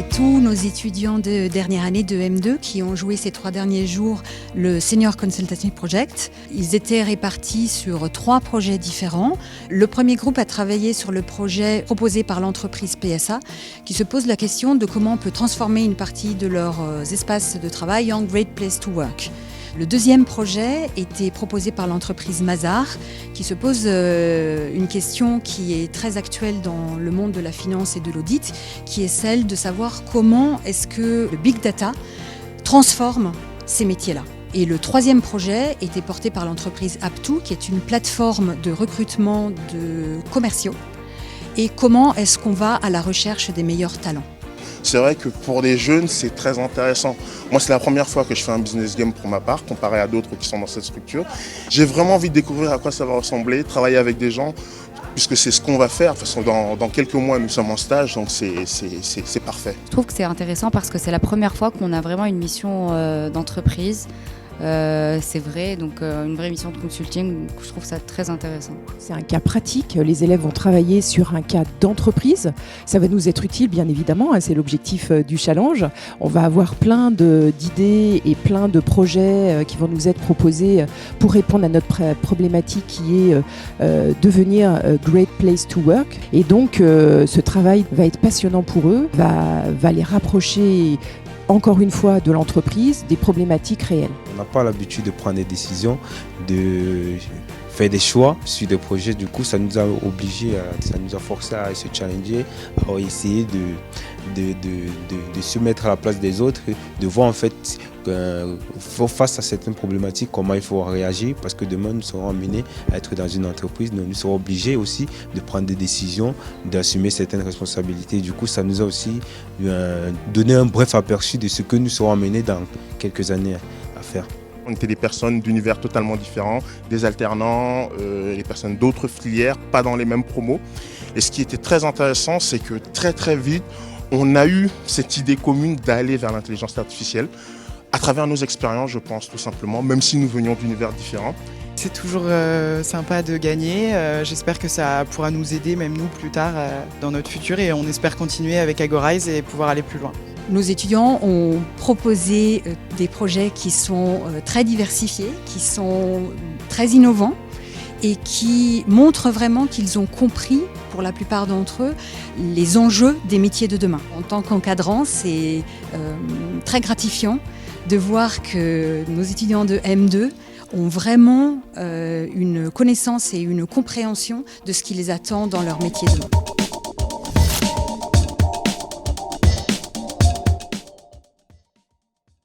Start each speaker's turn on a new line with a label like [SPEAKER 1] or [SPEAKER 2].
[SPEAKER 1] tous nos étudiants de dernière année de M2 qui ont joué ces 3 derniers jours le Senior Consultancy Project. Ils étaient répartis sur 3 projets différents. Le premier groupe a travaillé sur le projet proposé par l'entreprise PSA qui se pose la question de comment on peut transformer une partie de leurs espaces de travail en Great Place to Work. Le deuxième projet était proposé par l'entreprise Mazars qui se pose une question qui est très actuelle dans le monde de la finance et de l'audit, qui est celle de savoir comment est-ce que le big data transforme ces métiers-là. Et le troisième projet était porté par l'entreprise Aptu, qui est une plateforme de recrutement de commerciaux. Et comment est-ce qu'on va à la recherche des meilleurs talents ?
[SPEAKER 2] C'est vrai que pour les jeunes, c'est très intéressant. Moi, c'est la première fois que je fais un business game pour ma part, comparé à d'autres qui sont dans cette structure. J'ai vraiment envie de découvrir à quoi ça va ressembler, travailler avec des gens, puisque c'est ce qu'on va faire. De toute façon, dans quelques mois, nous sommes en stage, donc c'est parfait.
[SPEAKER 3] Je trouve que c'est intéressant parce que c'est la première fois qu'on a vraiment une mission d'entreprise. C'est vrai, donc une vraie mission de consulting, je trouve ça très intéressant.
[SPEAKER 4] C'est un cas pratique, les élèves vont travailler sur un cas d'entreprise, ça va nous être utile bien évidemment, c'est l'objectif du challenge. On va avoir plein d'idées et plein de projets qui vont nous être proposés pour répondre à notre problématique qui est devenir Great Place to Work. Et donc ce travail va être passionnant pour eux, va les rapprocher encore une fois de l'entreprise, des problématiques réelles.
[SPEAKER 5] On n'a pas l'habitude de prendre des décisions, de faire des choix sur des projets. Du coup, ça nous a obligés, ça nous a forcé à se challenger, à essayer de se mettre à la place des autres, de voir en fait face à certaines problématiques comment il faut réagir, parce que demain nous serons amenés à être dans une entreprise, nous serons obligés aussi de prendre des décisions, d'assumer certaines responsabilités. Du coup, ça nous a aussi donné un bref aperçu de ce que nous serons amenés dans quelques années à faire.
[SPEAKER 2] On était des personnes d'univers totalement différents, des alternants, les personnes d'autres filières, pas dans les mêmes promos. Et ce qui était très intéressant, c'est que très vite, on a eu cette idée commune d'aller vers l'intelligence artificielle à travers nos expériences, je pense, tout simplement, même si nous venions d'univers différents.
[SPEAKER 6] C'est toujours sympa de gagner. J'espère que ça pourra nous aider, même nous, plus tard, dans notre futur. Et on espère continuer avec Agorize et pouvoir aller plus loin.
[SPEAKER 1] Nos étudiants ont proposé des projets qui sont très diversifiés, qui sont très innovants et qui montrent vraiment qu'ils ont compris, pour la plupart d'entre eux, les enjeux des métiers de demain. En tant qu'encadrant, c'est très gratifiant de voir que nos étudiants de M2 ont vraiment une connaissance et une compréhension de ce qui les attend dans leur métier demain.